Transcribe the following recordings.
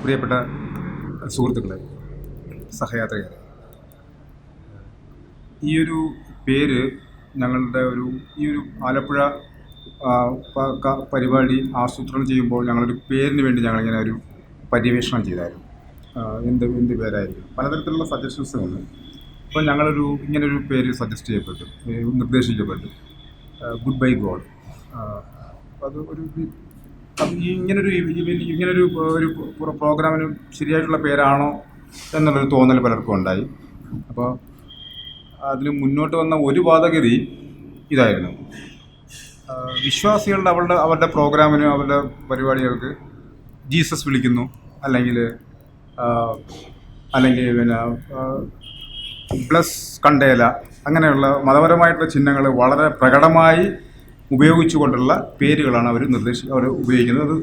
പ്രിയപ്പെട്ട സുഹൃത്തുക്കളെ, സഹയാത്രികരെ, ഈയൊരു പേര് ഞങ്ങളുടെ ഈ ഒരു ആലപ്പുഴ പരിപാടി ആസൂത്രണം ചെയ്യുമ്പോൾ ഞങ്ങളൊരു പേരിന് വേണ്ടി ഞങ്ങളിങ്ങനെ ഒരു പര്യവേഷണം ചെയ്തായിരുന്നു. എന്ത് പേരായിരിക്കും, പലതരത്തിലുള്ള സജഷൻസ് വന്നു. അപ്പോൾ ഇങ്ങനൊരു പേര് സജസ്റ്റ് ചെയ്യപ്പെട്ടു, നിർദ്ദേശിക്കപ്പെട്ടു, ഗുഡ് ബൈ ഗോഡ്. അത് ഇങ്ങനൊരു പ്രോഗ്രാമിന് ശരിയായിട്ടുള്ള പേരാണോ എന്നുള്ളൊരു തോന്നൽ പലർക്കും ഉണ്ടായി. അപ്പോൾ അതിന് മുന്നോട്ട് വന്ന ഒരു വാദഗതി ഇതായിരുന്നു: വിശ്വാസികളുടെ അവരുടെ പ്രോഗ്രാമിന്, അവരുടെ പരിപാടികൾക്ക് ജീസസ് വിളിക്കുന്നു, അല്ലെങ്കിൽ പിന്നെ ബ്ലസ് കണ്ടേല, അങ്ങനെയുള്ള മതപരമായിട്ടുള്ള ചിഹ്നങ്ങൾ വളരെ പ്രകടമായി ഉപയോഗിച്ചുകൊണ്ടുള്ള പേരുകളാണ് അവർ ഉപയോഗിക്കുന്നത്.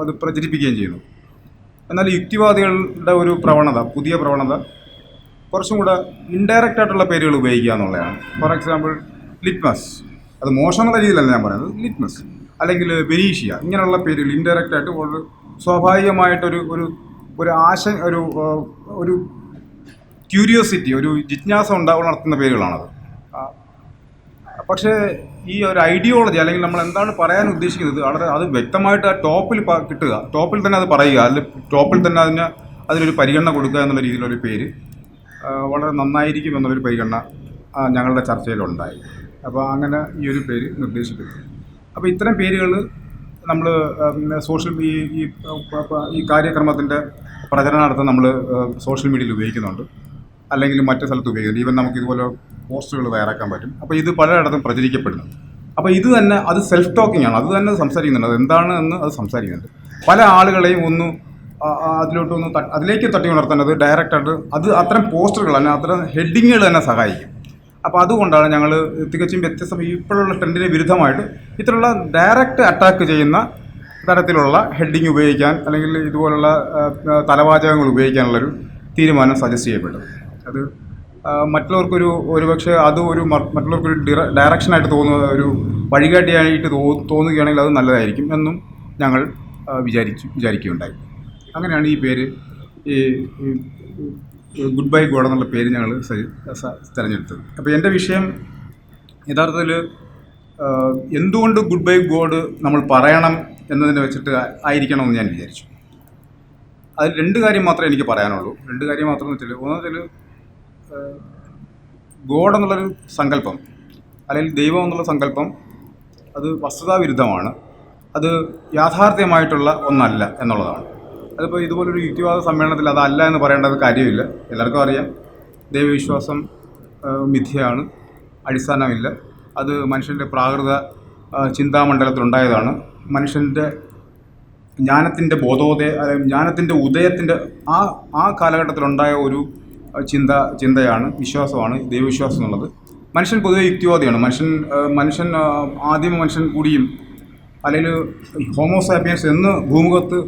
അത് പ്രചരിപ്പിക്കുകയും ചെയ്യുന്നു. എന്നാൽ യുക്തിവാദികളുടെ ഒരു പുതിയ പ്രവണത കുറച്ചും കൂടെ ഇൻഡയറക്റ്റ് ആയിട്ടുള്ള പേരുകൾ ഉപയോഗിക്കുക എന്നുള്ളതാണ്. For example, litmus. അത് മോശമുള്ള രീതിയിലല്ല ഞാൻ പറയുന്നത്. ലിറ്റ്മസ് അല്ലെങ്കിൽ ബെനീഷ്യ, ഇങ്ങനെയുള്ള പേരുകൾ ഇൻഡയറക്റ്റ് ആയിട്ട് ഒരു സ്വാഭാവികമായിട്ടൊരു ഒരു ക്യൂരിയോസിറ്റി, ഒരു ജിജ്ഞാസ ഉണർത്തുന്ന പേരുകളാണത്. പക്ഷേ ഈ ഒരു ഐഡിയോളജി, അല്ലെങ്കിൽ നമ്മൾ എന്താണ് പറയാൻ ഉദ്ദേശിക്കുന്നത്, അത് വ്യക്തമായിട്ട് ആ ടോപ്പിൽ തന്നെ അത് പറയുക, അല്ലെങ്കിൽ ടോപ്പിൽ തന്നെ അതിനൊരു പരിഗണന കൊടുക്കുക എന്നുള്ള രീതിയിലൊരു പേര് വളരെ നന്നായിരിക്കും എന്നുള്ളൊരു പരിഗണന ഞങ്ങളുടെ ചർച്ചയിലുണ്ടായി. അപ്പോൾ അങ്ങനെ ഈ ഒരു പേര് നിർദ്ദേശിക്കുന്നു. അപ്പോൾ ഇത്തരം പേരുകൾ നമ്മൾ ഈ കാര്യക്രമത്തിൻ്റെ പ്രചരണാർത്ഥം നമ്മൾ സോഷ്യൽ മീഡിയയിൽ ഉപയോഗിക്കുന്നുണ്ട്, അല്ലെങ്കിൽ മറ്റു സ്ഥലത്ത് ഉപയോഗിക്കുന്നുണ്ട്. ഈവൻ നമുക്ക് ഇതുപോലെ പോസ്റ്ററുകൾ തയ്യാറാക്കാൻ പറ്റും. അപ്പോൾ ഇത് പലയിടത്തും പ്രചരിക്കപ്പെടുന്നു. അപ്പോൾ ഇത് തന്നെ അത് സെൽഫ് ടോക്കിംഗ് ആണ്. അത് തന്നെ സംസാരിക്കുന്നുണ്ട്, അത് എന്താണ് എന്ന് അത് സംസാരിക്കുന്നുണ്ട്. പല ആളുകളെയും അതിലേക്ക് തട്ടി ഉണർത്തേണ്ടത് ഡയറക്റ്റായിട്ട് അത്തരം പോസ്റ്ററുകൾ തന്നെ, അത്തരം ഹെഡിങ്ങുകൾ തന്നെ സഹായിക്കും. അപ്പോൾ അതുകൊണ്ടാണ് ഞങ്ങൾ തികച്ചും ഇപ്പോഴുള്ള ട്രെൻഡിന് വിരുദ്ധമായിട്ട് ഇത്തരമുള്ള ഡയറക്റ്റ് അറ്റാക്ക് ചെയ്യുന്ന തരത്തിലുള്ള ഹെഡിങ് ഉപയോഗിക്കാൻ, അല്ലെങ്കിൽ ഇതുപോലുള്ള തലവാചകങ്ങൾ ഉപയോഗിക്കാനുള്ളൊരു തീരുമാനം സജസ്റ്റ് ചെയ്യപ്പെട്ടത്. അത് ഒരുപക്ഷെ മറ്റുള്ളവർക്കൊരു ഡയറക്ഷനായിട്ട് തോന്നുന്ന, ഒരു വഴികാട്ടിയായിട്ട് തോന്നുകയാണെങ്കിൽ അത് നല്ലതായിരിക്കും എന്നും ഞങ്ങൾ വിചാരിക്കുകയുണ്ടായി. അങ്ങനെയാണ് ഈ പേര്, ഈ ഗുഡ് ബൈ ഗോഡ് എന്നുള്ള പേര് ഞങ്ങൾ തിരഞ്ഞെടുത്തത്. അപ്പോൾ എൻ്റെ വിഷയം യഥാർത്ഥത്തിൽ എന്തുകൊണ്ട് ഗുഡ് ബൈ ഗോഡ് നമ്മൾ പറയണം എന്നതിനെ വെച്ചിട്ട് ആയിരിക്കണമെന്ന് ഞാൻ വിചാരിച്ചു. അതിൽ രണ്ട് കാര്യം മാത്രമേ എനിക്ക് പറയാനുള്ളൂ. രണ്ട് കാര്യം മാത്രം എന്ന് വെച്ചാൽ, ഒന്നതിൽ ഗോഡ് എന്നുള്ളൊരു സങ്കല്പം, അല്ലെങ്കിൽ ദൈവം എന്നുള്ള സങ്കല്പം, അത് വസ്തുതാവിരുദ്ധമാണ്. അത് യാഥാർത്ഥ്യമായിട്ടുള്ള ഒന്നല്ല എന്നുള്ളതാണ്. അതിപ്പോൾ ഇതുപോലൊരു യുക്തിവാദ സമ്മേളനത്തിൽ അതല്ല എന്ന് പറയേണ്ടത് കാര്യമില്ല. എല്ലാവർക്കും അറിയാം, ദൈവവിശ്വാസം മിഥ്യയാണ്, അടിസ്ഥാനമില്ല. അത് മനുഷ്യൻ്റെ പ്രാകൃത ചിന്താമണ്ഡലത്തിലുണ്ടായതാണ്. മനുഷ്യൻ്റെ ജ്ഞാനത്തിൻ്റെ ജ്ഞാനത്തിൻ്റെ ഉദയത്തിൻ്റെ ആ കാലഘട്ടത്തിലുണ്ടായ ഒരു ചിന്തയാണ്, വിശ്വാസമാണ് ദൈവവിശ്വാസം എന്നുള്ളത്. മനുഷ്യൻ പൊതുവെ യുക്തിവാദിയാണ്. മനുഷ്യൻ ആദിമ മനുഷ്യൻ കൂടിയും, അല്ലെങ്കിൽ ഹോമോസാപ്പിയൻസ് എന്ന് ഭൂമുഖത്ത്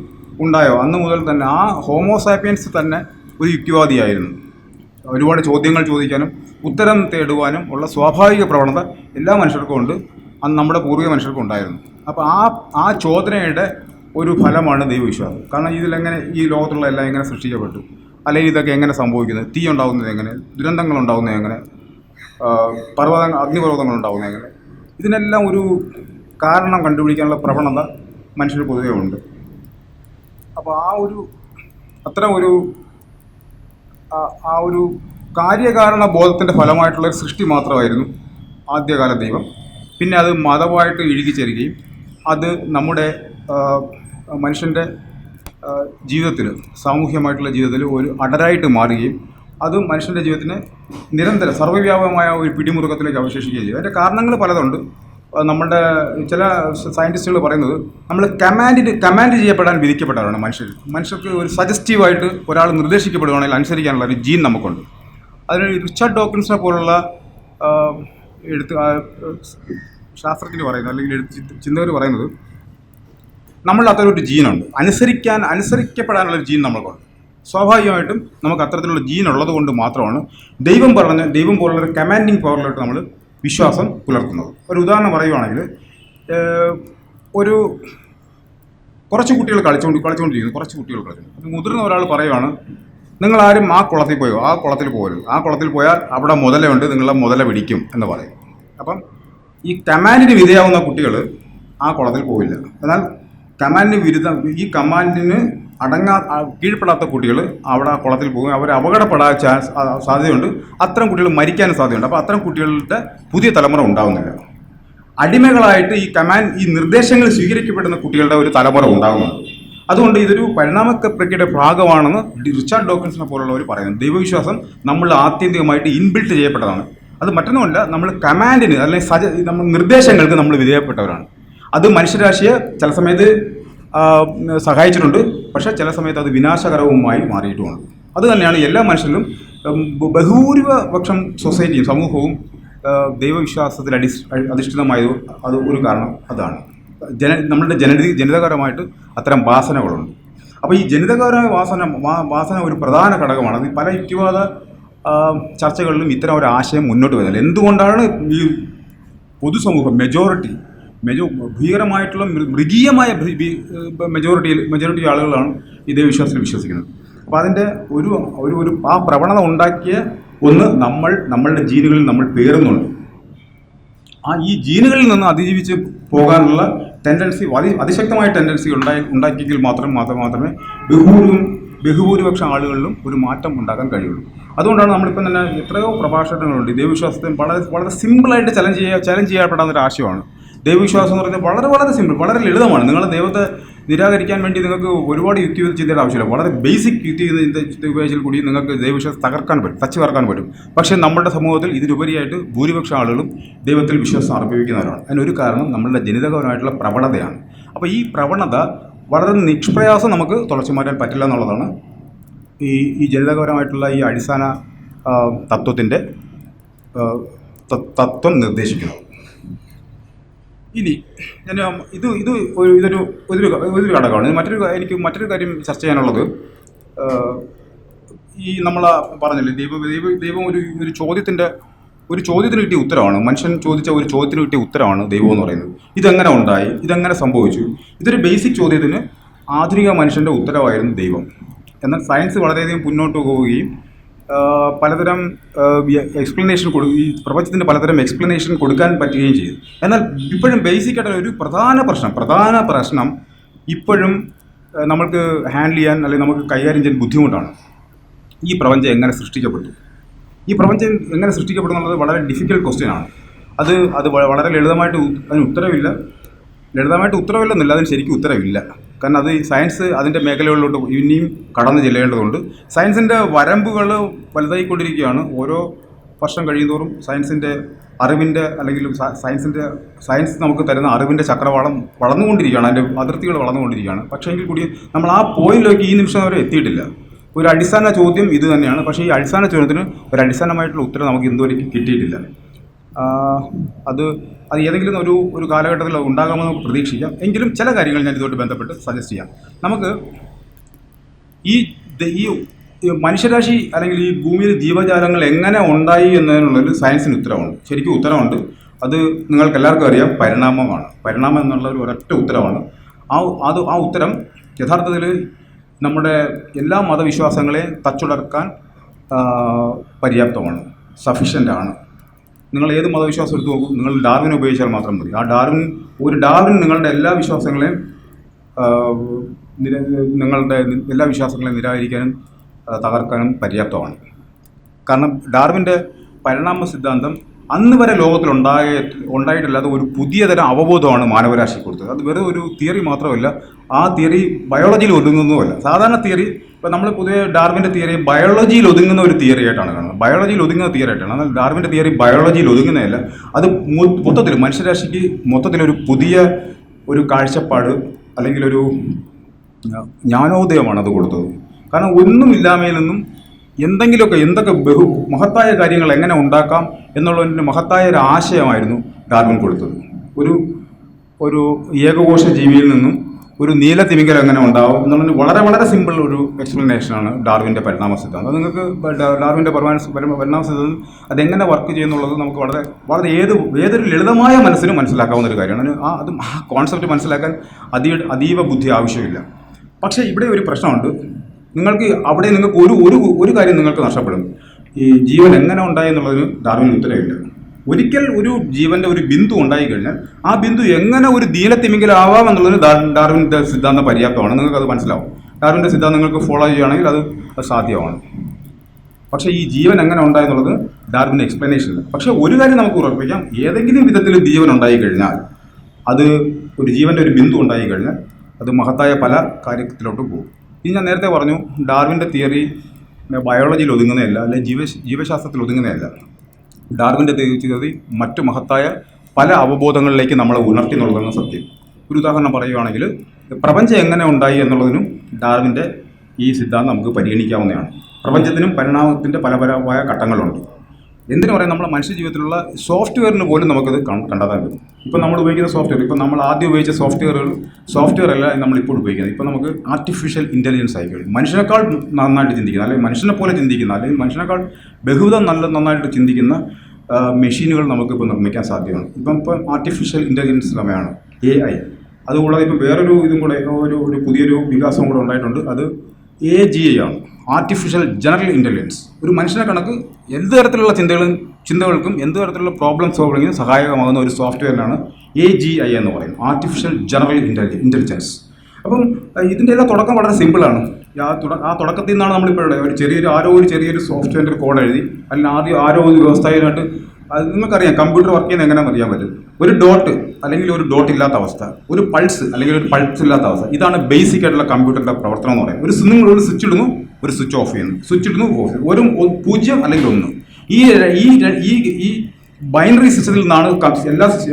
ഉണ്ടായോ അന്ന് മുതൽ തന്നെ ആ ഹോമോസാപ്പിയൻസ് തന്നെ ഒരു യുക്തിവാദിയായിരുന്നു. ഒരുപാട് ചോദ്യങ്ങൾ ചോദിക്കാനും ഉത്തരം തേടുവാനും ഉള്ള സ്വാഭാവിക പ്രവണത എല്ലാ മനുഷ്യർക്കും ഉണ്ട്, അന്ന് നമ്മുടെ പൂർവിക മനുഷ്യർക്കും ഉണ്ടായിരുന്നു. അപ്പോൾ ആ ചോദനയുടെ ഒരു ഫലമാണ് ദൈവവിശ്വാസം. കാരണം ഈ ലോകത്തുള്ള എല്ലാം എങ്ങനെ സൃഷ്ടിക്കപ്പെട്ടു, അല്ലെങ്കിൽ ഇതൊക്കെ എങ്ങനെ സംഭവിക്കുന്നത്, തീ ഉണ്ടാകുന്നത് എങ്ങനെ, ദുരന്തങ്ങൾ ഉണ്ടാകുന്നത് എങ്ങനെ, അഗ്നിപർവ്വതങ്ങൾ ഉണ്ടാകുന്നത് എങ്ങനെ, ഇതിനെല്ലാം ഒരു കാരണം കണ്ടുപിടിക്കാനുള്ള പ്രവണത മനുഷ്യർ പൊതുവെ ഉണ്ട്. അപ്പോൾ അത്തരം ഒരു കാര്യകാരണ ബോധത്തിൻ്റെ ഫലമായിട്ടുള്ളൊരു സൃഷ്ടി മാത്രമായിരുന്നു ആദ്യകാല ദൈവം. പിന്നെ അത് മതമായിട്ട് ഇഴുകിച്ചേരുകയും അത് നമ്മുടെ മനുഷ്യൻ്റെ ജീവിതത്തിൽ, സാമൂഹ്യമായിട്ടുള്ള ജീവിതത്തിൽ ഒരു അടരായിട്ട് മാറുകയും അത് മനുഷ്യൻ്റെ ജീവിതത്തിന് നിരന്തരം സർവ്വവ്യാപകമായ ഒരു പിടിമുറുക്കത്തിലേക്ക് അവശേഷിക്കുകയും ചെയ്തു. അതിൻ്റെ കാരണങ്ങൾ പലതുണ്ട്. നമ്മുടെ ചില സയൻറ്റിസ്റ്റുകൾ പറയുന്നത്, നമ്മൾ കമാൻഡ് ചെയ്യപ്പെടാൻ വിധിക്കപ്പെട്ടവരാണ് മനുഷ്യർക്ക് ഒരു സജസ്റ്റീവായിട്ട് ഒരാൾ നിർദ്ദേശിക്കപ്പെടുകയാണെങ്കിൽ അനുസരിക്കാനുള്ള ഒരു ജീൻ നമുക്കുണ്ട്. അതിന് റിച്ചാർഡ് ഡോക്കിൻസിനെ പോലുള്ള ശാസ്ത്രജ്ഞർ പറയുന്നത്, അല്ലെങ്കിൽ ചിന്തകർ പറയുന്നത്, നമ്മളുടെ അത്തരമൊരു ജീനുണ്ട്, അനുസരിക്കപ്പെടാനുള്ളൊരു ജീൻ നമ്മൾക്കുണ്ട്. സ്വാഭാവികമായിട്ടും നമുക്ക് അത്തരത്തിലുള്ള ജീൻ ഉള്ളത് കൊണ്ട് മാത്രമാണ് ദൈവം പോലുള്ളൊരു കമാൻഡിങ് പവറിലോട്ട് നമ്മൾ വിശ്വാസം പുലർത്തുന്നത്. ഒരു ഉദാഹരണം പറയുകയാണെങ്കിൽ, കുറച്ച് കുട്ടികൾ കളിച്ചുകൊണ്ടിരിക്കുന്നു, കുറച്ച് കുട്ടികൾ കളിച്ചു. അപ്പം മുതിർന്ന ഒരാൾ പറയുകയാണ്, നിങ്ങളാരും ആ കുളത്തിൽ പോയോ, ആ കുളത്തിൽ പോകരുത്, ആ കുളത്തിൽ പോയാൽ അവിടെ മുതലുണ്ട്, നിങ്ങളെ മുതല പിടിക്കും എന്ന് പറയും. അപ്പം ഈ കമാൻഡിന് വിധേയാവുന്ന കുട്ടികൾ ആ കുളത്തിൽ പോവില്ല. എന്നാൽ ഈ കമാൻഡിന് കീഴ്പ്പെടാത്ത കുട്ടികൾ അവിടെ ആ കുളത്തിൽ പോകും. അവർ അപകടപ്പെടാൻ സാധ്യതയുണ്ട്. അത്തരം കുട്ടികൾ മരിക്കാനും സാധ്യതയുണ്ട്. അപ്പോൾ അത്തരം കുട്ടികളുടെ പുതിയ തലമുറ ഉണ്ടാകുന്നില്ല. അടിമകളായിട്ട് ഈ നിർദ്ദേശങ്ങൾ സ്വീകരിക്കപ്പെടുന്ന കുട്ടികളുടെ ഒരു തലമുറ ഉണ്ടാകുന്നുണ്ട്. അതുകൊണ്ട് ഇതൊരു പരിണാമ പ്രക്രിയയുടെ ഭാഗമാണെന്ന് റിച്ചാർഡ് ഡോക്കിൻസിനെ പോലുള്ളവർ പറയുന്നത്. ദൈവവിശ്വാസം നമ്മൾ ആത്യന്തികമായിട്ട് ഇൻബിൽട്ട് ചെയ്യപ്പെട്ടതാണ്. അത് മറ്റൊന്നുമല്ല, നമ്മൾ കമാൻഡിന് അല്ലെങ്കിൽ നമ്മൾ നിർദ്ദേശങ്ങൾക്ക് നമ്മൾ വിധേയപ്പെട്ടവരാണ്. അത് മനുഷ്യരാശിയെ ചില സമയത്ത് സഹായിച്ചിട്ടുണ്ട്, പക്ഷേ ചില സമയത്ത് അത് വിനാശകരവുമായി മാറിയിട്ടുമുണ്ട്. അത് തന്നെയാണ് എല്ലാ മനുഷ്യരിലും ബഹുഭൂരിപക്ഷം സൊസൈറ്റിയും സമൂഹവും ദൈവവിശ്വാസത്തിൽ അധിഷ്ഠിതമായത് അത് ഒരു കാരണം അതാണ്. നമ്മളുടെ ജനിതകപരമായിട്ട് അത്തരം വാസനകളുണ്ട്. അപ്പോൾ ഈ ജനിതകപരമായ വാസന ഒരു പ്രധാന ഘടകമാണ്. അത് പല യുക്തിവാദ ചർച്ചകളിലും ഇത്തരം ഒരു ആശയം മുന്നോട്ട് വരുന്നത്. എന്തുകൊണ്ടാണ് ഈ പൊതുസമൂഹം ഭീകരമായിട്ടുള്ള മൃഗീയമായ മെജോറിറ്റി ആളുകളാണ് ഈ ദൈവവിശ്വാസത്തിൽ വിശ്വസിക്കുന്നത്. അപ്പോൾ അതിൻ്റെ ഒരു ആ പ്രവണത ഉണ്ടാക്കിയ ഒന്ന് നമ്മളുടെ ജീനുകളിൽ നമ്മൾ പേറുന്നുണ്ട്. ഈ ജീനുകളിൽ നിന്ന് അതിജീവിച്ച് പോകാനുള്ള ടെൻഡൻസി, അതിശക്തമായ ടെൻഡൻസി ഉണ്ടാക്കിയെങ്കിൽ മാത്രമേ ബഹുഭൂരിപക്ഷം ആളുകളിലും ഒരു മാറ്റം ഉണ്ടാക്കാൻ കഴിയുള്ളൂ. അതുകൊണ്ടാണ് നമ്മളിപ്പം തന്നെ എത്രയോ പ്രഭാഷണങ്ങളുണ്ട്. ദൈവവിശ്വാസത്തെ വളരെ സിമ്പിളായിട്ട് ചലഞ്ച് ചെയ്യപ്പെടാവുന്ന ഒരു ആശയമാണ്. ദൈവവിശ്വാസം എന്ന് പറയുന്നത് വളരെ വളരെ സിമ്പിൾ, വളരെ ലളിതമാണ്. നിങ്ങളുടെ ദൈവത്തെ നിരാകരിക്കാൻ വേണ്ടി നിങ്ങൾക്ക് ഒരുപാട് യുക്തി ചിന്തയുടെ ആവശ്യമില്ല. വളരെ ബേസിക് യുക്തി ഉപയോഗിച്ചാൽ കൂടി നിങ്ങൾക്ക് ദൈവവിശ്വാസം തച്ചു തകർക്കാൻ പറ്റും. പക്ഷേ നമ്മുടെ സമൂഹത്തിൽ ഇതിലുപരിയായിട്ട് ഭൂരിപക്ഷം ആളുകളും ദൈവത്തിൽ വിശ്വാസം അർപ്പിക്കുന്നവരാണ്. അതിനൊരു കാരണം നമ്മളുടെ ജനിതകപരമായിട്ടുള്ള പ്രവണതയാണ്. അപ്പോൾ ഈ പ്രവണത വളരെ നിഷ്പ്രയാസം നമുക്ക് തുടച്ചു മാറ്റാൻ പറ്റില്ല എന്നുള്ളതാണ് ഈ ജനിതകപരമായിട്ടുള്ള ഈ അടിസ്ഥാന തത്വത്തിൻ്റെ തത്വം നിർദ്ദേശിക്കുന്നത്. ഇനി ഇതൊരു ഘടകമാണ്. എനിക്ക് മറ്റൊരു കാര്യം ചർച്ച ചെയ്യാനുള്ളത്, ഈ നമ്മൾ പറഞ്ഞില്ലേ, ദൈവം ഒരു ചോദ്യത്തിന് കിട്ടിയ ഉത്തരവാണ്. മനുഷ്യൻ ചോദിച്ച ഒരു ചോദ്യത്തിന് കിട്ടിയ ഉത്തരവാണ് ദൈവം എന്ന് പറയുന്നത്. ഇതെങ്ങനെ ഉണ്ടായി, ഇതെങ്ങനെ സംഭവിച്ചു? ഇതൊരു ബേസിക് ചോദ്യത്തിന് ആധുനിക മനുഷ്യൻ്റെ ഉത്തരവായിരുന്നു ദൈവം. എന്നാൽ സയൻസ് വളരെയധികം മുന്നോട്ട് പോവുകയും പലതരം എക്സ്പ്ലനേഷൻ ഈ പ്രപഞ്ചത്തിൻ്റെ പലതരം എക്സ്പ്ലനേഷൻ കൊടുക്കാൻ പറ്റുകയും ചെയ്തു. എന്നാൽ ഇപ്പോഴും ബേസിക്കായിട്ടുള്ള ഒരു പ്രധാന പ്രശ്നം ഇപ്പോഴും നമ്മൾക്ക് ഹാൻഡിൽ ചെയ്യാൻ അല്ലെങ്കിൽ നമുക്ക് കൈകാര്യം ചെയ്യാൻ ബുദ്ധിമുട്ടാണ്. ഈ പ്രപഞ്ചം എങ്ങനെ സൃഷ്ടിക്കപ്പെട്ടു എന്നുള്ളത് വളരെ ഡിഫിക്കൽട്ട് ക്വസ്റ്റ്യനാണ്. അത് വളരെ അതിന് ഉത്തരവില്ലെന്നില്ല, അതിന് ശരിക്കും ഉത്തരവില്ല. കാരണം അത് സയൻസ് അതിൻ്റെ മേഖലകളിലോട്ട് ഇനിയും കടന്നു ചെല്ലേണ്ടതുണ്ട്. സയൻസിൻ്റെ വരമ്പുകൾ വലുതായിക്കൊണ്ടിരിക്കുകയാണ്. ഓരോ വർഷം കഴിയുന്തോറും സയൻസിൻ്റെ അറിവിൻ്റെ അല്ലെങ്കിൽ സയൻസ് നമുക്ക് തരുന്ന അറിവിൻ്റെ ചക്രവാളം വളർന്നുകൊണ്ടിരിക്കുകയാണ്, അതിൻ്റെ അതിർത്തികൾ വളർന്നുകൊണ്ടിരിക്കുകയാണ്. പക്ഷേ എങ്കിൽ കൂടി നമ്മൾ ആ പോയിന്റിലേക്ക് ഈ നിമിഷം വരെ എത്തിയിട്ടില്ല. ഒരു അടിസ്ഥാന ചോദ്യം ഇത് തന്നെയാണ്. പക്ഷേ ഈ അടിസ്ഥാന ചോദ്യത്തിന് ഒരു അടിസ്ഥാനമായിട്ടുള്ള ഉത്തരം നമുക്ക് ഇതുവരെയ്ക്കും കിട്ടിയിട്ടില്ല. അത് ഏതെങ്കിലും ഒരു കാലഘട്ടത്തിൽ ഉണ്ടാകാമെന്ന് നമുക്ക് പ്രതീക്ഷിക്കാം. എങ്കിലും ചില കാര്യങ്ങൾ ഞാൻ ഇതുമായിട്ട് ബന്ധപ്പെട്ട് സജസ്റ്റ് ചെയ്യാം. നമുക്ക് ഈ മനുഷ്യരാശി അല്ലെങ്കിൽ ഈ ഭൂമിയിൽ ജീവജാലങ്ങൾ എങ്ങനെ ഉണ്ടായി എന്നതിനുള്ളൊരു സയൻസിന് ശരിക്കും ഉത്തരവുണ്ട്. അത് നിങ്ങൾക്ക് എല്ലാവർക്കും അറിയാം, പരിണാമം എന്നുള്ള ഒരൊറ്റ ഉത്തരവാണ്. ആ ഉത്തരം യഥാർത്ഥത്തിൽ നമ്മുടെ എല്ലാ മതവിശ്വാസങ്ങളെയും തച്ചുടർക്കാൻ പര്യാപ്തമാണ്, സഫിഷ്യൻ്റാണ്. നിങ്ങൾ ഏത് മതവിശ്വാസം എടുത്ത് നോക്കും, നിങ്ങൾ ഡാർവിനെ ഉപയോഗിച്ചാൽ മാത്രം മതി. ഡാർവിൻ നിങ്ങളുടെ എല്ലാ വിശ്വാസങ്ങളെയും നിരാകരിക്കാനും തകർക്കാനും പര്യാപ്തമാണ്. കാരണം ഡാർവിൻ്റെ പരിണാമ സിദ്ധാന്തം അന്ന് വരെ ലോകത്തിൽ ഉണ്ടായിട്ടില്ലാത്ത ഒരു പുതിയ തരം അവബോധമാണ് മാനവരാശി കൊടുത്തത്. അത് വെറും ഒരു തിയറി മാത്രമല്ല, ആ തിയറി ബയോളജിയിൽ ഒതുങ്ങുന്നതുമല്ല. സാധാരണ തിയറി ഇപ്പോൾ നമ്മൾ പൊതുവെ ഡാർവിൻ്റെ തിയറി ബയോളജിയിൽ ഒതുങ്ങുന്ന ഒരു തിയറി ആയിട്ടാണ് കാണുന്നത്, ബയോളജിയിൽ ഒതുങ്ങുന്ന തിയറി ആയിട്ടാണ്. എന്നാൽ ഡാർവിൻ്റെ തിയറി ബയോളജിയിൽ ഒതുങ്ങുന്നതല്ല. അത് മൊത്തത്തിൽ മനുഷ്യരാശിക്ക് മൊത്തത്തിലൊരു പുതിയ ഒരു കാഴ്ചപ്പാട് അല്ലെങ്കിൽ ഒരു ജ്ഞാനോദയമാണ് അത് കൊടുത്തത്. കാരണം ഒന്നുമില്ലാമയിൽ നിന്നും എന്തൊക്കെ മഹത്തായ കാര്യങ്ങൾ എങ്ങനെ ഉണ്ടാക്കാം എന്നുള്ളതിൻ്റെ മഹത്തായ ഒരു ആശയമായിരുന്നു ഡാർവിൻ കൊടുത്തത്. ഒരു ഏകകോശ ജീവിയിൽ നിന്നും ഒരു നീല തിമിംഗലം എങ്ങനെ ഉണ്ടാവും എന്നുള്ളതിന് വളരെ വളരെ സിമ്പിൾ ഒരു എക്സ്പ്ലനേഷനാണ് ഡാർവിൻ്റെ പരിണാമ സിദ്ധാന്തം. അത് നിങ്ങൾക്ക് ഡാർവിൻ്റെ പരിണാമ സിദ്ധാന്തം അതെങ്ങനെ വർക്ക് ചെയ്യുന്നുള്ളത് നമുക്ക് വളരെ വളരെ ഏതൊരു ലളിതമായ മനസ്സിനും മനസ്സിലാക്കാവുന്ന ഒരു കാര്യമാണ്. ആ കോൺസെപ്റ്റ് മനസ്സിലാക്കാൻ അതീവ ബുദ്ധി ആവശ്യമില്ല. പക്ഷേ ഇവിടെ ഒരു പ്രശ്നമുണ്ട്. നിങ്ങൾക്ക് ഒരു കാര്യം നിങ്ങൾക്ക് നഷ്ടപ്പെടും. ഈ ജീവൻ എങ്ങനെ ഉണ്ടായി എന്നുള്ളതിന് ഡാർവിന് ഉത്തരവില്ല. ഒരിക്കൽ ഒരു ജീവന്റെ ഒരു ബിന്ദു ഉണ്ടായി കഴിഞ്ഞാൽ ആ ബിന്ദു എങ്ങനെ ഒരു നീലത്തിമിംഗലം ആവാം എന്നുള്ളതിന് ഡാർവിൻ്റെ സിദ്ധാന്തം പര്യാപ്തമാണ്. നിങ്ങൾക്കത് മനസ്സിലാവും. ഡാർവിൻ്റെ സിദ്ധാന്തം നിങ്ങൾക്ക് ഫോളോ ചെയ്യുകയാണെങ്കിൽ അത് സാധ്യമാണ്. പക്ഷേ ഈ ജീവൻ എങ്ങനെ ഉണ്ടായെന്നുള്ളത് ഡാർവിൻ്റെ എക്സ്പ്ലനേഷൻ ഇല്ല. പക്ഷേ ഒരു കാര്യം നമുക്ക് ഉറപ്പിക്കാം, ഏതെങ്കിലും വിധത്തിൽ ജീവൻ ഉണ്ടായി കഴിഞ്ഞാൽ, അത് ഒരു ജീവൻ്റെ ഒരു ബിന്ദു ഉണ്ടായി കഴിഞ്ഞാൽ അത് മഹത്തായ പല കാര്യത്തിലോട്ട് പോകും. ഇത് ഞാൻ നേരത്തെ പറഞ്ഞു, ഡാർവിൻ്റെ തിയറി ബയോളജിയിൽ ഒതുങ്ങുന്നതല്ല, അല്ലെങ്കിൽ ജീവശാസ്ത്രത്തിൽ ഒതുങ്ങുന്നതല്ല. ഡാർവിൻ്റെ തിയറി മറ്റു മഹത്തായ പല അവബോധങ്ങളിലേക്ക് നമ്മളെ ഉണർത്തി എന്നുള്ളതാണ് സത്യം. ഒരു ഉദാഹരണം പറയുകയാണെങ്കിൽ, പ്രപഞ്ചം എങ്ങനെ ഉണ്ടായി എന്നുള്ളതിനും ഡാർവിൻ്റെ ഈ സിദ്ധാന്തം നമുക്ക് പരിഗണിക്കാവുന്നതാണ്. പ്രപഞ്ചത്തിനും പരിണാമത്തിൻ്റെ പലപരമായ ഘട്ടങ്ങളുണ്ട്. എന്തിനു പറയാം, നമ്മുടെ മനുഷ്യ ജീവിതത്തിലുള്ള സോഫ്റ്റ്വെയറിന് പോലും നമുക്കത് കണ്ടെത്താൻ പറ്റും. ഇപ്പം നമ്മൾ ഉപയോഗിക്കുന്ന സോഫ്റ്റ്വെയർ, ഇപ്പം നമ്മൾ ആദ്യം ഉപയോഗിച്ച സോഫ്റ്റ്വെയർ അല്ല നമ്മളിപ്പോൾ ഉപയോഗിക്കുന്നത്. ഇപ്പം നമുക്ക് ആർട്ടിഫിഷ്യൽ ഇൻ്റലിജൻസ് ആയി കഴിഞ്ഞു. മനുഷ്യനേക്കാൾ നന്നായിട്ട് ചിന്തിക്കുന്ന, അല്ലെങ്കിൽ മനുഷ്യനെ പോലെ ചിന്തിക്കുന്ന, അല്ലെങ്കിൽ മനുഷ്യനേക്കാൾ ബഹുവിധം നന്നായിട്ട് ചിന്തിക്കുന്ന മെഷീനുകൾ നമുക്കിപ്പോൾ നിർമ്മിക്കാൻ സാധ്യമാണ്. ഇപ്പം ആർട്ടിഫിഷ്യൽ ഇൻ്റലിജൻസ് സമയമാണ് AI. അതുകൂടാതെ ഇപ്പം വേറൊരു ഇതും കൂടെ ഒരു പുതിയൊരു വികാസവും കൂടെ ഉണ്ടായിട്ടുണ്ട്. അത് AGI ആണ്, ആർട്ടിഫിഷ്യൽ ജനറൽ ഇൻ്റലിജൻസ്. ഒരു മനുഷ്യനെ കണക്ക് എന്ത് തരത്തിലുള്ള ചിന്തകൾക്കും എന്ത് തരത്തിലുള്ള പ്രോബ്ലം സോൾവിങ്ങിനും സഹായകമാകുന്ന ഒരു സോഫ്റ്റ്വെയറിനാണ് AGI എന്ന് പറയുന്നത്, ആർട്ടിഫിഷ്യൽ ജനറൽ ഇൻ്റലിജൻസ്. അപ്പം ഇതിൻ്റെ എല്ലാം തുടക്കം വളരെ സിമ്പിളാണ്. ആ തുടക്കത്തിൽ നിന്നാണ് നമ്മളിപ്പോൾ ഒരു ചെറിയൊരു സോഫ്റ്റ്വെയറിൻ്റെ കോഡ് എഴുതി, അല്ലെങ്കിൽ ആരോ ഒരു വ്യവസ്ഥയിലായിട്ട് അത് നിങ്ങൾക്കറിയാം കമ്പ്യൂട്ടർ വർക്ക് ചെയ്യുന്നത് എങ്ങനെയാണെന്ന് അറിയാൻ പറ്റും. ഒരു ഡോട്ട് അല്ലെങ്കിൽ ഒരു ഡോട്ട് ഇല്ലാത്ത അവസ്ഥ, ഒരു പൾസ് അല്ലെങ്കിൽ ഒരു പൾസ് ഇല്ലാത്ത അവസ്ഥ, ഇതാണ് ബേസിക് ആയിട്ടുള്ള കമ്പ്യൂട്ടറിൻ്റെ പ്രവർത്തനം എന്ന് പറയുന്നത്. നിങ്ങൾ ഒരു സ്വിച്ച് ഇടുന്നു, ഒരു സ്വിച്ച് ഓഫ് ചെയ്യുന്നു, സ്വിച്ച് ഇടുന്നു, ഓഫ് ചെയ്യുന്നു, ഒരു 0 അല്ലെങ്കിൽ 1. ഈ ബൈനറി സിസ്റ്റത്തിൽ നിന്നാണ്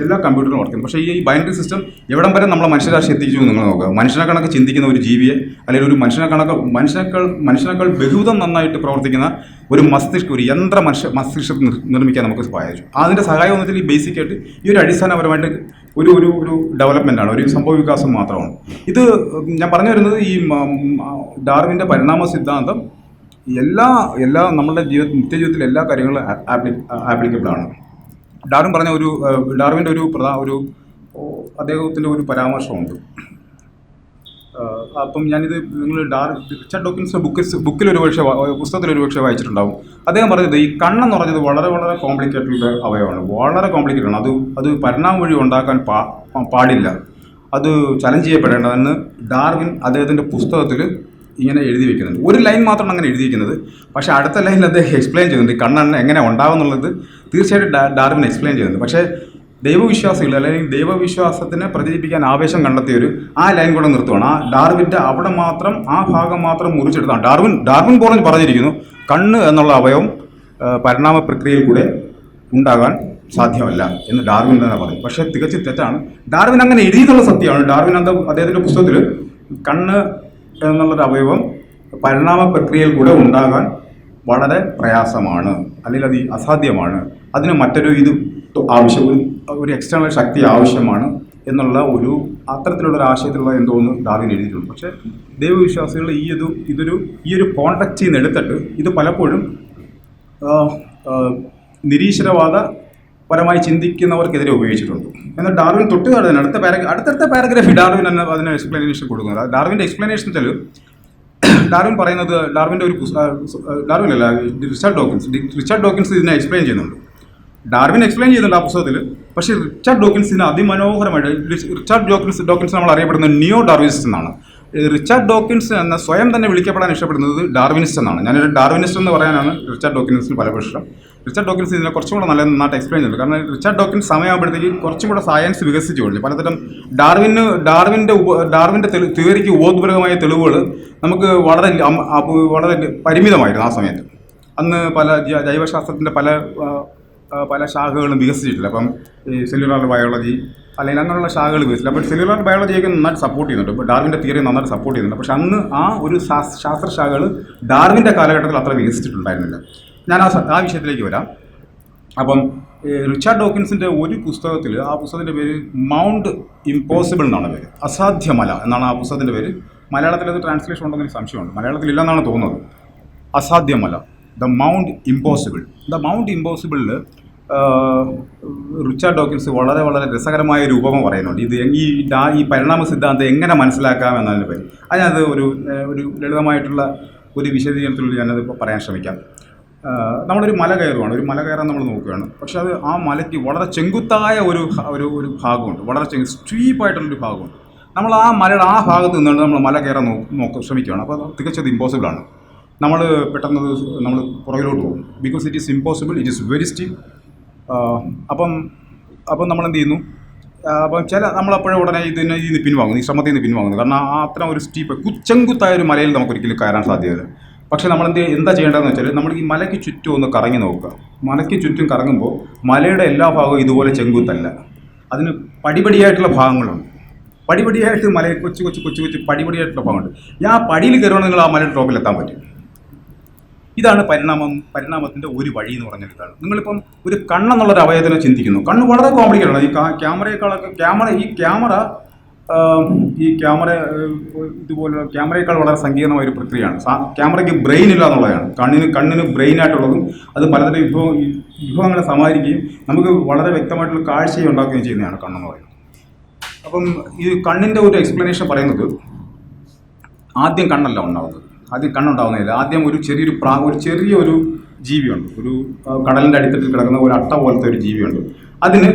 എല്ലാ കമ്പ്യൂട്ടറും വർക്ക് ചെയ്യുന്നത്. പക്ഷേ ഈ ബൈനറി സിസ്റ്റം എവിടം വരെ നമ്മളെ മനുഷ്യരാശി എത്തിച്ചു നിങ്ങൾ നോക്കുക. മനുഷ്യനെ കണക്ക് ചിന്തിക്കുന്ന ഒരു ജീവിയെ, അല്ലെങ്കിൽ ഒരു മനുഷ്യനേക്കാൾ ബഹുവിധം നന്നായിട്ട് പ്രവർത്തിക്കുന്ന ഒരു യന്ത്ര മസ്തിഷ്കം നിർമ്മിക്കാൻ നമുക്ക് സഹായിച്ചു. അതിൻ്റെ സഹായം എന്ന് വെച്ചാൽ ഈ ബേസിക്കായിട്ട് ഈ ഒരു അടിസ്ഥാനപരമായിട്ട് ഒരു ഡെവലപ്മെൻ്റാണ്, ഒരു സംഭവ വികാസം മാത്രമാണ്. ഇത് ഞാൻ പറഞ്ഞു വരുന്നത്, ഈ ഡാർവിൻ്റെ പരിണാമ സിദ്ധാന്തം എല്ലാ നമ്മുടെ നിത്യജീവിതത്തിലെ എല്ലാ കാര്യങ്ങളും ആപ്ലിക്കബിളാണ്. ഡാർവിൻ്റെ ഒരു അദ്ദേഹത്തിൻ്റെ ഒരു പരാമർശമുണ്ട്. അപ്പം ഞാനിത് നിങ്ങൾ റിച്ചാർഡ് ഡോക്കിൻസിൻ്റെ പുസ്തകത്തിൽ ഒരുപക്ഷെ വായിച്ചിട്ടുണ്ടാവും. അദ്ദേഹം പറഞ്ഞത് ഈ കണ്ണെന്ന് പറഞ്ഞത് വളരെ വളരെ കോംപ്ലിക്കേറ്റഡ് അവയവമാണ്, വളരെ കോംപ്ലിക്കേറ്റഡ് ആണ്. അത് പരിണാമം വഴി ഉണ്ടാക്കാൻ പാടില്ല, അത് ചലഞ്ച് ചെയ്യപ്പെടേണ്ടതെന്ന് ഡാർവിൻ അദ്ദേഹത്തിൻ്റെ പുസ്തകത്തിൽ ഇങ്ങനെ എഴുതി വെക്കുന്നുണ്ട്. ഒരു ലൈൻ മാത്രമാണ് അങ്ങനെ എഴുതിയിരിക്കുന്നത്. പക്ഷേ അടുത്ത ലൈനിൽ അദ്ദേഹം എക്സ്പ്ലെയിൻ ചെയ്യുന്നുണ്ട് കണ്ണെണ്ണ എങ്ങനെ ഉണ്ടാവുമെന്നുള്ളത്. തീർച്ചയായിട്ടും ഡാർവിൻ എക്സ്പ്ലെയിൻ ചെയ്യുന്നുണ്ട്. പക്ഷേ ദൈവവിശ്വാസികൾ അല്ലെങ്കിൽ ദൈവവിശ്വാസത്തിനെ പ്രചരിപ്പിക്കാൻ ആവേശം കണ്ടെത്തിയവർ ആ ലൈൻ കൂടെ നിർത്തുവാണ്. ആ ഡാർവിൻ്റെ ആ ഭാഗം മാത്രം മുറിച്ചെടുത്താണ്. ഡാർവിൻ പറഞ്ഞിരിക്കുന്നു കണ്ണ് എന്നുള്ള അവയവം പരിണാമ പ്രക്രിയയിൽ കൂടെ ഉണ്ടാകാൻ സാധ്യമല്ല എന്ന് ഡാർവിൻ തന്നെ പറയും. പക്ഷേ തികച്ചും തെറ്റാണ്. ഡാർവിൻ അങ്ങനെ എഴുതിയെന്നുള്ള സത്യമാണ്. ഡാർവിൻ അദ്ദേഹത്തിൻ്റെ പുസ്തകത്തിൽ കണ്ണ് എന്നുള്ളൊരു അവയവം പരിണാമ പ്രക്രിയയിൽ കൂടെ ഉണ്ടാകാൻ വളരെ പ്രയാസമാണ്, അല്ലെങ്കിൽ അത് അസാധ്യമാണ്, അതിന് മറ്റൊരു ഒരു എക്സ്റ്റേണൽ ശക്തി ആവശ്യമാണ് എന്നുള്ള അത്തരത്തിലുള്ളൊരു ആശയത്തിലുള്ള എന്തോന്ന് ഡാർവിൻ എഴുതിയിട്ടുണ്ട്. പക്ഷേ ദൈവവിശ്വാസികൾ ഈ ഒരു കോൺടാക്റ്റിൽ നിന്ന് എടുത്തിട്ട് ഇത് പലപ്പോഴും നിരീശ്വരവാദപരമായി ചിന്തിക്കുന്നവർക്കെതിരെ ഉപയോഗിച്ചിട്ടുണ്ട്. എന്നാൽ ഡാർവിൻ അടുത്തടുത്ത പാരഗ്രാഫിൽ ഡാർവിൻ തന്നെ അതിന് എക്സ്പ്ലനേഷൻ കൊടുക്കുന്നത്. ഡാർവിൻ്റെ എക്സ്പ്ലനേഷൻ വെച്ചാൽ ഡാർവിൻ പറയുന്നത്, റിച്ചാർഡ് ഡോക്കിൻസ് ഇതിനെ എക്സ്പ്ലെയിൻ ചെയ്യുന്നുണ്ട്. ഡാർവിൻ എക്സ്പ്ലെയിൻ ചെയ്യുന്നുണ്ട് ആ പുസ്തകത്തിൽ. പക്ഷേ റിച്ചാർഡ് ഡോക്കിൻസ് ഇതിനെ അതിമനോഹരമായിട്ട്, റിച്ചാർഡ് ഡോക്കിൻസ് നമ്മൾ അറിയപ്പെടുന്നത് നിയോ ഡാർവിനിസ്റ്റ് എന്നാണ്. റിച്ചാർഡ് ഡോക്കിൻസ് എന്ന സ്വയം തന്നെ വിളിക്കപ്പെടാൻ ഇഷ്ടപ്പെടുന്നത് ഡാർവിനിസ്റ്റ് എന്നാണ്. ഞാനൊരു ഡാർവിനിസ്റ്റ് എന്ന് പറയാനാണ് റിച്ചാർഡ് ഡോക്കിൻസിന് പലപ്പോഴും ഇഷ്ടം. റിച്ചാർഡ് ഡോക്കിൻസ് ഇതിനെ കുറച്ചും കൂടെ നന്നായിട്ട് എക്സ്പ്ലെയിൻ ചെയ്യുന്നത്. കാരണം റിച്ചാർഡ് ഡോക്കിൻസ് സമയമാകുമ്പോഴത്തേക്ക് കുറച്ചും കൂടെ സയൻസ് വികസിച്ചു കഴിഞ്ഞു. പലതരം ഡാർവിൻ്റെ തിയറിക്ക് ഉപോത്പരമായ തെളിവുകൾ നമുക്ക് വളരെ പരിമിതമായിരുന്നു ആ സമയത്ത്. അന്ന് പല ജൈവശാസ്ത്രത്തിൻ്റെ പല ശാഖകളും വികസിച്ചിട്ടില്ല. അപ്പം ഈ സെല്ലുലാർ ബയോളജി അല്ലെങ്കിൽ അങ്ങനെയുള്ള ശാഖകൾ വികസിച്ചില്ല. അപ്പോൾ സെല്ലുലാർ ബയോളജിയൊക്കെ നന്നായിട്ട് സപ്പോർട്ട് ചെയ്യുന്നുണ്ട്. ഇപ്പോൾ ഡാർവിൻ്റെ തിയറി നന്നായിട്ട് സപ്പോർട്ട് ചെയ്യുന്നുണ്ട്. പക്ഷേ അന്ന് ആ ഒരു ശാസ്ത്രശാഖകൾ ഡാർവിൻ്റെ കാലഘട്ടത്തിൽ അത്ര വികസിച്ചിട്ടുണ്ടായിരുന്നില്ല. ഞാൻ ആ വിഷയത്തിലേക്ക് വരാം. അപ്പം റിച്ചാർഡ് ഡോക്കിൻസിൻ്റെ ഒരു പുസ്തകത്തിൽ, ആ പുസ്തകത്തിൻ്റെ പേര് മൗണ്ട് ഇമ്പോസിബിൾ എന്നാണ് പേര്, അസാധ്യമല എന്നാണ് ആ പുസ്തകത്തിൻ്റെ പേര്. മലയാളത്തിൽ അത് ട്രാൻസ്ലേഷൻ ഉണ്ടെന്ന് എനിക്ക് സംശയമുണ്ട്, മലയാളത്തിലില്ലെന്നാണ് തോന്നുന്നത്. അസാധ്യമല, the mount impossible. The mount ഇമ്പോസിബിളിൽ റിച്ചാർഡ് ഡോക്കിൻസ് വളരെ വളരെ രസകരമായ ഒരു ഉപമ പറയുന്നുണ്ട്. ഇത് ഈ പരിണാമ സിദ്ധാന്തം എങ്ങനെ മനസ്സിലാക്കാം എന്നതിനെ പറ്റി. അതിനകത്ത് ഒരു ലളിതമായിട്ടുള്ള ഒരു വിശദീകരണത്തിലൂടെ ഞാനതിപ്പോൾ പറയാൻ ശ്രമിക്കാം. നമ്മളൊരു മല കയറുകയാണ്, ഒരു മല കയറാൻ നമ്മൾ നോക്കുകയാണ്. പക്ഷെ അത് ആ മലയ്ക്ക് വളരെ ചെങ്കുത്തായ ഒരു ഭാഗമുണ്ട്, വളരെ സ്റ്റീപ്പായിട്ടുള്ളൊരു ഭാഗമുണ്ട്. നമ്മൾ ആ മലയുടെ ആ ഭാഗത്ത് നിന്നുകൊണ്ട് നമ്മൾ മല കയറാൻ ശ്രമിക്കുകയാണ്. അപ്പോൾ അത് തികച്ചത് ഇമ്പോസിബിളാണ്. നമ്മൾ പെട്ടെന്ന് നമ്മൾ പുറകിലോട്ട് പോകും. Because it is impossible, it is very steep. അപ്പം നമ്മളെന്ത് ചെയ്യുന്നു? അപ്പം നമ്മളപ്പോഴേ ഉടനെ ഇതിന് പിൻവാങ്ങുന്നു, ഈ ശ്രമത്തിൽ നിന്ന് പിൻവാങ്ങുന്നു. കാരണം അത്ര ഒരു സ്റ്റീപ്പ് ചെങ്കുത്തായ ഒരു മലയിൽ നമുക്കൊരിക്കലും കയറാൻ സാധ്യതയില്ല. പക്ഷേ നമ്മൾ എന്താ ചെയ്യേണ്ടതെന്ന് വെച്ചാൽ, നമ്മൾ ഈ മലയ്ക്ക് ചുറ്റും ഒന്ന് കറങ്ങി നോക്കുക. മലയ്ക്ക് ചുറ്റും കറങ്ങുമ്പോൾ മലയുടെ എല്ലാ ഭാഗവും ഇതുപോലെ ചെങ്കുത്തല്ല, അതിന് പടിപടിയായിട്ടുള്ള ഭാഗങ്ങളുണ്ട്. പടിപടിയായിട്ട് മലയിൽ കൊച്ചു പടിപടിയായിട്ടുള്ള ഭാഗമുണ്ട്. ആ പടിയിൽ കയറുകയാണെങ്കിൽ നിങ്ങൾ ആ മലയുടെ ടോപ്പിൽ എത്താൻ പറ്റും. ഇതാണ് പരിണാമത്തിൻ്റെ ഒരു വഴി എന്ന് പറഞ്ഞാൽ ഇതാണ്. നിങ്ങളിപ്പം ഒരു കണ്ണെന്നുള്ളൊരു അവയവത്തിനെ ചിന്തിക്കുന്നു. കണ്ണ് വളരെ കോംപ്ലിക്കേറ്റഡ് ആണ്. ഈ ക്യാമറ ഇതുപോലുള്ള ക്യാമറയേക്കാൾ വളരെ സങ്കീർണമായ ഒരു പ്രക്രിയയാണ്. ക്യാമറയ്ക്ക് ബ്രെയിൻ ഇല്ല എന്നുള്ളതാണ്. കണ്ണിന് ബ്രെയിനായിട്ടുള്ളതും അത് പലതരം വിഭവങ്ങളെ സമാഹരിക്കുകയും നമുക്ക് വളരെ വ്യക്തമായിട്ടുള്ള കാഴ്ചയും ഉണ്ടാക്കുകയും ചെയ്യുന്നതാണ് കണ്ണെന്ന് പറയുന്നത്. അപ്പം ഈ കണ്ണിൻ്റെ ഒരു എക്സ്പ്ലനേഷൻ പറയുന്നത്, ആദ്യം കണ്ണല്ല ഉണ്ടാകുന്നത്, ആദ്യം കണ്ണുണ്ടാകുന്നില്ല. ആദ്യം ഒരു ചെറിയൊരു ജീവിയുണ്ട്, ഒരു കടലിൻ്റെ അടിത്തട്ടിൽ കിടക്കുന്ന ഒരു അട്ട പോലത്തെ ഒരു ജീവിയുണ്ട്. അതിന്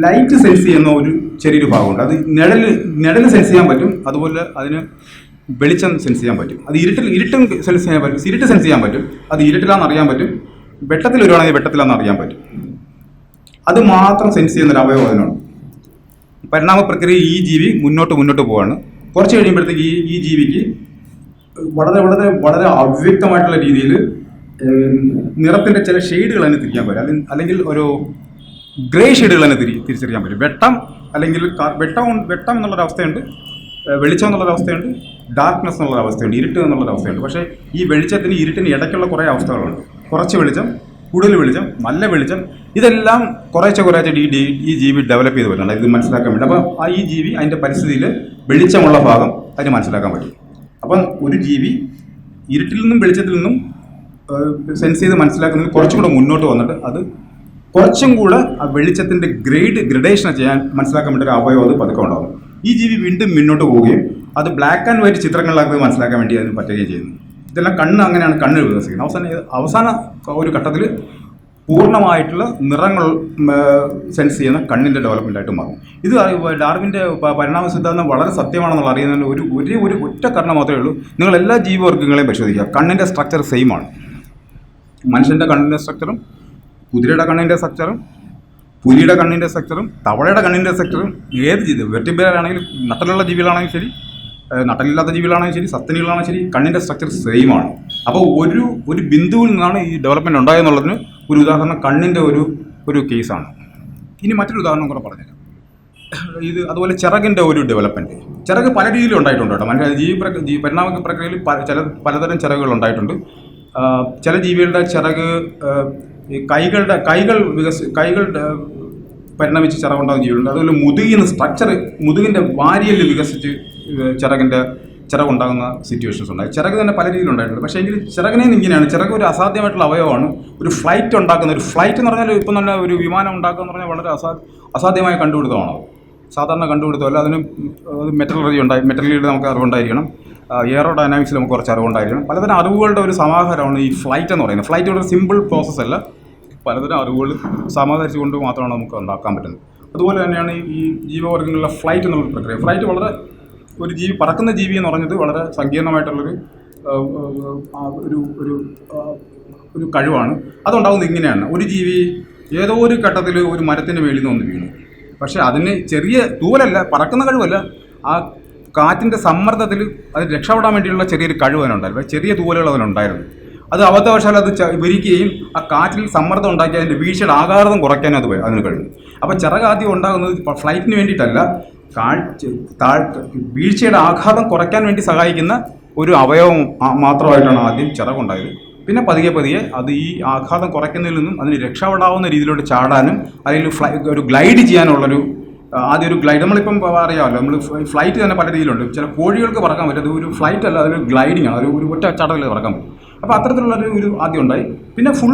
ലൈറ്റ് സെൻസ് ചെയ്യുന്ന ഒരു ചെറിയൊരു ഭാഗമുണ്ട്. അത് നിഴൽ സെൻസ് ചെയ്യാൻ പറ്റും, അതുപോലെ അതിന് വെളിച്ചം സെൻസ് ചെയ്യാൻ പറ്റും. അത് ഇരുട്ടും സെൻസ് ചെയ്യാൻ പറ്റും, ഇരുട്ട് സെൻസ് ചെയ്യാൻ പറ്റും. അത് ഇരുട്ടിലാണെന്ന് അറിയാൻ പറ്റും, വെട്ടത്തിൽ വരുവാണെങ്കിൽ വെട്ടത്തിലാണെന്ന് അറിയാൻ പറ്റും. അത് മാത്രം സെൻസ് ചെയ്യുന്നൊരു അവയവം അതിനുണ്ട്. പരിണാമ പ്രക്രിയ ഈ ജീവി മുന്നോട്ട് പോവുകയാണ്. കുറച്ച് കഴിയുമ്പോഴത്തേക്ക് ഈ ജീവിക്ക് വളരെ വളരെ വളരെ അവ്യക്തമായിട്ടുള്ള രീതിയിൽ നിറത്തിൻ്റെ ചില ഷെയ്ഡുകൾ അതിന് തിരിക്കാൻ പറ്റും. അല്ലെങ്കിൽ ഒരു ഗ്രേ ഷെയ്ഡുകൾ തന്നെ തിരിച്ചറിയാൻ പറ്റും. വെട്ടം എന്നുള്ളൊരവസ്ഥയുണ്ട്, വെളിച്ചം എന്നുള്ളൊരവസ്ഥയുണ്ട്, ഡാർക്ക്നെസ് എന്നുള്ളൊരവസ്ഥയുണ്ട്, ഇരുട്ട് എന്നുള്ളൊരവസ്ഥയുണ്ട്. പക്ഷേ ഈ വെളിച്ചത്തിന് ഇരുട്ടിന് ഇടയ്ക്കുള്ള കുറേ അവസ്ഥകളുണ്ട്. കുറച്ച് വെളിച്ചം, കൂടുതൽ വെളിച്ചം, നല്ല വെളിച്ചം, ഇതെല്ലാം കുറേശ്ശെ ഈ ജീവി ഡെവലപ്പ് ചെയ്ത് വരുന്നുണ്ട്. ഇത് മനസ്സിലാക്കാൻ വേണ്ടി. അപ്പോൾ ഈ ജീവി അതിൻ്റെ പരിസ്ഥിതിയിൽ വെളിച്ചമുള്ള ഭാഗം അതിന് മനസ്സിലാക്കാൻ പറ്റും. അപ്പം ഒരു ജീവി ഇരുട്ടിൽ നിന്നും വെളിച്ചത്തിൽ നിന്നും സെൻസ് ചെയ്ത് മനസ്സിലാക്കുന്നതിന് കുറച്ചും കൂടെ മുന്നോട്ട് വന്നിട്ട് അത് കുറച്ചും കൂടെ ആ വെളിച്ചത്തിൻ്റെ ഗ്രഡേഷനെ ചെയ്യാൻ മനസ്സിലാക്കാൻ വേണ്ടി ഒരു അവയവം അത് പതുക്കെ ഉണ്ടാകും. ഈ ജീവി വീണ്ടും മുന്നോട്ട് പോവുകയും അത് ബ്ലാക്ക് ആൻഡ് വൈറ്റ് ചിത്രങ്ങളിലാക്കുന്നത് മനസ്സിലാക്കാൻ വേണ്ടി അതിന് പറ്റുകയും ചെയ്യുന്നു. ഇതെല്ലാം അങ്ങനെയാണ് കണ്ണ് വികസിക്കുന്നത്. അവസാന ഒരു ഘട്ടത്തിൽ പൂർണ്ണമായിട്ടുള്ള നിറങ്ങൾ സെൻസ് ചെയ്യുന്ന കണ്ണിൻ്റെ ഡെവലപ്മെൻ്റായിട്ട് മാറും. ഇത് ഡാർവിൻ്റെ പരിണാമ സിദ്ധാന്തം വളരെ സത്യമാണെന്നുള്ള അറിയുന്നതിന് ഒരു ഒറ്റ കാരണം മാത്രമേ ഉള്ളൂ. നിങ്ങൾ എല്ലാ ജീവവർഗ്ഗങ്ങളെയും പരിശോധിക്കുക, കണ്ണിൻ്റെ സ്ട്രക്ചർ സെയിം ആണ്. മനുഷ്യൻ്റെ കണ്ണിൻ്റെ സ്ട്രക്ചറും, കുതിരയുടെ കണ്ണിൻ്റെ സ്ട്രക്ചറും, പുലിയുടെ കണ്ണിൻ്റെ സ്ട്രക്ചറും, തവളയുടെ കണ്ണിൻ്റെ സ്ട്രക്ചറും, ഏത് ജീവി വെർട്ടിബ്രേലാണെങ്കിലും നട്ടലുള്ള ജീവികളാണെങ്കിലും ശരി, നട്ടലില്ലാത്ത ജീവികളാണെങ്കിൽ ശരി, സസ്തനികളാണെങ്കിൽ ശരി, കണ്ണിൻ്റെ സ്ട്രക്ചർ സെയിം ആണ്. അപ്പോൾ ഒരു ബിന്ദുവിൽ നിന്നാണ് ഈ ഡെവലപ്മെൻറ്റ് ഉണ്ടായെന്നുള്ളതിന് ഒരു ഉദാഹരണം കണ്ണിൻ്റെ ഒരു കേസാണ്. ഇനി മറ്റൊരു ഉദാഹരണം കൂടെ പറഞ്ഞുതരാം. ഇത് അതുപോലെ ചിറകിൻ്റെ ഒരു ഡെവലപ്മെൻറ്റ്. ചിറക് പല രീതിയിലും ഉണ്ടായിട്ടുണ്ട് കേട്ടോ. മനുഷ്യ പരിണാമ പ്രക്രിയയിൽ പലതരം ചിറകുകൾ ഉണ്ടായിട്ടുണ്ട്. ചില ജീവികളുടെ ചിറക് കൈകൾ പരിണമിച്ച് ചിറകുണ്ടാകുന്ന ജീവികളുണ്ട്. അതുപോലെ മുതുകിൻ്റെ വാരിയല് വികസിച്ച് ചിറകുണ്ടാകുന്ന സിറ്റുവേഷൻസ് ഉണ്ടായി. ചിറക് തന്നെ പല രീതിയിലുണ്ടായിട്ടുണ്ട്. പക്ഷേ എങ്കിൽ ചിറകിനെ ഇങ്ങനെയാണ്. ചിറക് ഒരു അസാധ്യമായിട്ടുള്ള അവയവമാണ്. ഒരു ഫ്ലൈറ്റ് എന്ന് പറഞ്ഞാൽ ഇപ്പം തന്നെ ഒരു വിമാനം ഉണ്ടാക്കുക എന്ന് പറഞ്ഞാൽ വളരെ അസാധ്യമായ കണ്ടുപിടുത്തമാണ്. സാധാരണ കണ്ടുപിടുത്തമല്ല. അതിന് മെറ്റലറിയുടെ നമുക്ക് അറിവുണ്ടായിരിക്കണം. എയറോഡൈനാമിക്സിൽ നമുക്ക് കുറച്ച് അറിവുണ്ടായിരിക്കണം. പലതരം അറിവുകളുടെ ഒരു സമാഹാരമാണ് ഈ ഫ്ലൈറ്റ് എന്ന് പറയുന്നത്. ഫ്ലൈറ്റ് ഒരു സിമ്പിൾ പ്രോസസ്സ് അല്ല, പലതരം അറിവുകൾ സമാഹരിച്ചുകൊണ്ട് മാത്രമാണ് നമുക്ക് ഉണ്ടാക്കാൻ പറ്റുന്നത്. അതുപോലെ തന്നെയാണ് ഈ ജീവവർഗ്ഗങ്ങളിലെ ഫ്ലൈറ്റ് എന്നുള്ള പ്രക്രിയ. ഫ്ലൈറ്റ് വളരെ പറക്കുന്ന ജീവി എന്ന് പറഞ്ഞത് വളരെ സങ്കീർണമായിട്ടുള്ളൊരു ഒരു കഴിവാണ്. അതുണ്ടാകുന്നത് ഇങ്ങനെയാണ്. ഒരു ജീവി ഏതോ ഒരു ഘട്ടത്തിൽ ഒരു മരത്തിൻ്റെ മേളിൽ നിന്ന് ഒന്ന് വീണു. പക്ഷേ അതിന് ചെറിയ തൂവലല്ല, പറക്കുന്ന കഴിവല്ല, ആ കാറ്റിൻ്റെ സമ്മർദ്ദത്തിൽ അത് രക്ഷപ്പെടാൻ വേണ്ടിയുള്ള ചെറിയൊരു കഴിവ് അതിനുണ്ടായിരുന്നു. ചെറിയ തൂവലുകൾ അതിനുണ്ടായിരുന്നു. അത് അബദ്ധവശാൽ അത് വിരിക്കുകയും ആ കാറ്റിൽ സമ്മർദ്ദം ഉണ്ടാക്കി അതിൻ്റെ വീഴ്ചയുടെ ആഘാതം കുറയ്ക്കാനും അതിന് കഴിഞ്ഞു. അപ്പോൾ ചിറക് ആദ്യം ഉണ്ടാകുന്നത് ഫ്ലൈറ്റിന് വേണ്ടിയിട്ടല്ല, വീഴ്ചയുടെ ആഘാതം കുറയ്ക്കാൻ വേണ്ടി സഹായിക്കുന്ന ഒരു അവയവം മാത്രമായിട്ടാണ് ആദ്യം ചിറകുണ്ടായത്. പിന്നെ പതിയെ പതിയെ അത് ഈ ആഘാതം കുറയ്ക്കുന്നതിൽ നിന്നും അതിന് രക്ഷപ്പെടാവുന്ന രീതിയിലോട്ട് ചാടാനും അല്ലെങ്കിൽ ഒരു ഗ്ലൈഡ് ചെയ്യാനുള്ളൊരു ആദ്യം ഒരു ഗ്ലൈഡ് നമ്മളിപ്പം അറിയാമല്ലോ, നമ്മൾ ഫ്ലൈറ്റ് തന്നെ പല രീതിയിലുണ്ട്. ചില കോഴികൾക്ക് പറക്കാൻ പറ്റും, അത് ഒരു ഫ്ലൈറ്റ് അല്ല, അതൊരു ഗ്ലൈഡിങ് ആണ്, ഒരു ഒറ്റ ചാട്ടത്തിൽ പറക്കാൻ പറ്റും. അപ്പോൾ അത്തരത്തിലുള്ളൊരു ആദ്യം ഉണ്ടായി. പിന്നെ ഫുൾ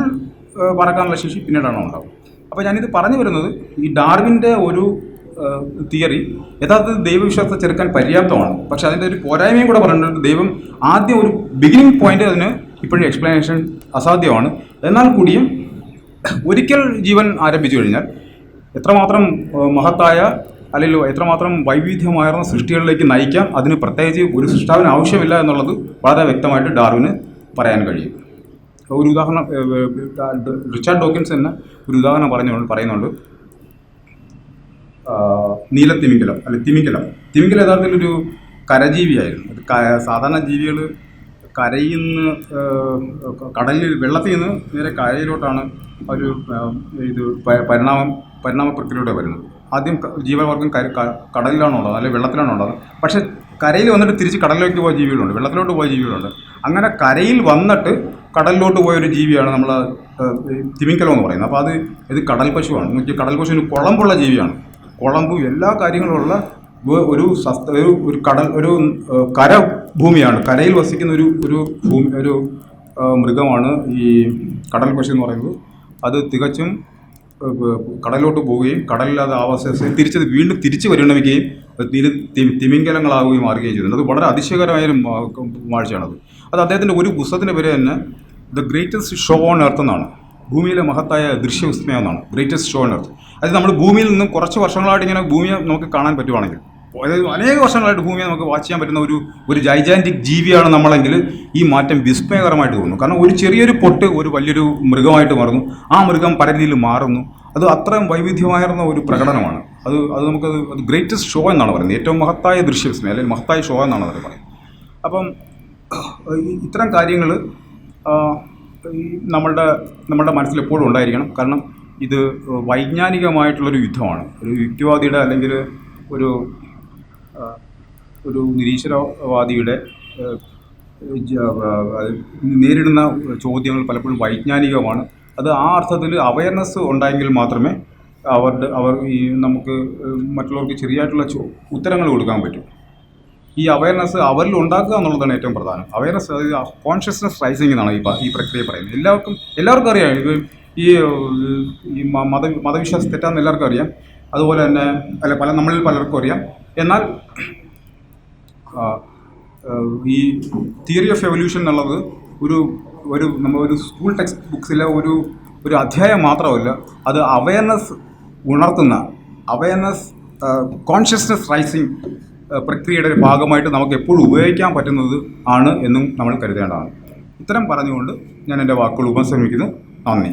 പറക്കാനുള്ള ശേഷി പിന്നീടാണ് ഉണ്ടാവും. അപ്പോൾ ഞാനിത് പറഞ്ഞു വരുന്നത്, ഈ ഡാർവിൻ്റെ ഒരു തിയറി യഥാർത്ഥത്തിൽ ദൈവവിശ്വാസത്തെ ചെറുക്കാൻ പര്യാപ്തമാണ്. പക്ഷേ അതിൻ്റെ ഒരു പോരായ്മയും കൂടെ പറഞ്ഞിട്ടുണ്ട്. ദൈവം ആദ്യം ഒരു ബിഗിനിങ് പോയിന്റ് അതിന് ഇപ്പോഴും എക്സ്പ്ലനേഷൻ അസാധ്യമാണ്. എന്നാൽ കൂടിയും ഒരിക്കൽ ജീവൻ ആരംഭിച്ചു കഴിഞ്ഞാൽ എത്രമാത്രം മഹത്തായ അല്ലെങ്കിൽ എത്രമാത്രം വൈവിധ്യമാർന്ന സൃഷ്ടികളിലേക്ക് നയിക്കാം, അതിന് പ്രത്യേകിച്ച് ഒരു സൃഷ്ടാവിന് ആവശ്യമില്ല എന്നുള്ളത് വളരെ വ്യക്തമായിട്ട് ഡാർവിന് പറയാൻ കഴിയും. ഒരു ഉദാഹരണം റിച്ചാർഡ് ഡോക്കിൻസ് എന്ന ഒരു ഉദാഹരണം പറയുന്നുണ്ട്. നീലത്തിമിംഗലം അല്ലെങ്കിൽ തിമിംഗലം യഥാർത്ഥത്തിലൊരു കരജീവിയായിരുന്നു. സാധാരണ ജീവികൾ കരയിൽ നിന്ന് കടലിൽ വെള്ളത്തിൽ നിന്ന് നേരെ കരയിലോട്ടാണ് ഒരു ഇത് പരിണാമ പ്രക്രിയയിലൂടെ വരുന്നത്. ആദ്യം ജീവവർഗം കടലിലാണോ ഉള്ളത് അല്ലെങ്കിൽ വെള്ളത്തിലാണോ ഉള്ളത്. പക്ഷേ കരയിൽ വന്നിട്ട് തിരിച്ച് കടലിലേക്ക് പോയ ജീവികളുണ്ട്, വെള്ളത്തിലോട്ട് പോയ ജീവികളുണ്ട്. അങ്ങനെ കരയിൽ വന്നിട്ട് കടലിലോട്ട് പോയ ഒരു ജീവിയാണ് നമ്മൾ തിമിംഗലം എന്ന് പറയുന്നത്. അപ്പോൾ ഇത് കടൽ പശുവാണ്. കടൽ പശുവിന് കുളമ്പുള്ള ജീവിയാണ്. കുളമ്പും എല്ലാ കാര്യങ്ങളുമുള്ള ഒരു കരഭൂമിയാണ്. കരയിൽ വസിക്കുന്ന ഒരു മൃഗമാണ് ഈ കടൽ പശു എന്ന് പറയുന്നത്. അത് തികച്ചും കടലിലോട്ട് പോവുകയും കടലില്ലാതെ ആവാസ വീണ്ടും തിരിച്ചു പരിണമിക്കുകയും തിമിംഗലങ്ങളാവുകയും മാറുകയും ചെയ്തിട്ടുണ്ട്. അത് വളരെ അതിശയകരമായൊരു കാഴ്ചയാണത്. അത് അദ്ദേഹത്തിൻ്റെ ഒരു പുസ്തകത്തിൻ്റെ പേര് തന്നെ the greatest show on earth എന്നാണ്. ഭൂമിയിലെ മഹത്തായ ദൃശ്യവിസ്മയം എന്നാണ് ഗ്രേറ്റസ്റ്റ് ഷോ ഓൺ എർത്ത്. അത് നമ്മൾ ഭൂമിയിൽ നിന്നും കുറച്ച് വർഷങ്ങളായിട്ട് ഇങ്ങനെ ഭൂമിയെ നമുക്ക് കാണാൻ പറ്റുവാണെങ്കിൽ, അതായത് അനേക വർഷങ്ങളായിട്ട് ഭൂമിയെ നമുക്ക് വാച്ച് ചെയ്യാൻ പറ്റുന്ന ഒരു ജൈജാൻറ്റിക് ജീവിയാണ് നമ്മളെങ്കിൽ ഈ മാറ്റം വിസ്മയകരമായിട്ട് തോന്നുന്നു. കാരണം ഒരു ചെറിയൊരു പൊട്ട് ഒരു വലിയൊരു മൃഗമായിട്ട് മാറുന്നു. ആ മൃഗം പല രീതിയിൽ മാറുന്നു. അത് അത്രയും വൈവിധ്യമായിരുന്ന ഒരു പ്രകടനമാണ്. അത് ഗ്രേറ്റസ്റ്റ് ഷോ എന്നാണ് പറയുന്നത്. ഏറ്റവും മഹത്തായ ദൃശ്യവിസ്മയം അല്ലെങ്കിൽ മഹത്തായ ഷോ എന്നാണ് അത് പറയുന്നത്. അപ്പം ഇത്തരം കാര്യങ്ങൾ നമ്മളുടെ മനസ്സിൽ എപ്പോഴും ഉണ്ടായിരിക്കണം. കാരണം ഇത് വൈജ്ഞാനികമായിട്ടുള്ളൊരു യുദ്ധമാണ്. ഒരു യുക്തിവാദിയുടെ അല്ലെങ്കിൽ ഒരു നിരീശ്വരവാദിയുടെ നേരിടുന്ന ചോദ്യങ്ങൾ പലപ്പോഴും വൈജ്ഞാനികമാണ്. അത് ആ അർത്ഥത്തിൽ അവയർനെസ് ഉണ്ടായെങ്കിൽ മാത്രമേ നമുക്ക് മറ്റുള്ളവർക്ക് ശരിയായിട്ടുള്ള ഉത്തരങ്ങൾ കൊടുക്കാൻ പറ്റും. ഈ അവയർനെസ് അവരിൽ ഉണ്ടാക്കുക എന്നുള്ളതാണ് ഏറ്റവും പ്രധാനം. അവയർനെസ്, അതായത് കോൺഷ്യസ്നെസ് റൈസിംഗ് എന്നാണ് ഈ പ്രക്രിയ പറയുന്നത്. എല്ലാവർക്കും അറിയാം. ഇത് ഈ മതവിശ്വാസം തെറ്റാന്ന് എല്ലാവർക്കും അറിയാം. അതുപോലെ തന്നെ നമ്മളിൽ പലർക്കും അറിയാം. എന്നാൽ ഈ തിയറി ഓഫ് എവല്യൂഷൻ എന്നുള്ളത് ഒരു സ്കൂൾ ടെക്സ്റ്റ് ബുക്സിലെ ഒരു അധ്യായം മാത്രമല്ല. അത് അവയർനെസ് ഉണർത്തുന്ന കോൺഷ്യസ്നെസ് റൈസിംഗ് പ്രക്രിയയുടെ ഒരു ഭാഗമായിട്ട് നമുക്ക് എപ്പോഴും ഉപയോഗിക്കാൻ പറ്റുന്നത് ആണ് എന്നും നമ്മൾ കരുതേണ്ടതാണ്. ഇത്തരം പറഞ്ഞുകൊണ്ട് ഞാൻ എൻ്റെ വാക്കുകൾ ഉപസംഹരിക്കുന്നു. നന്ദി.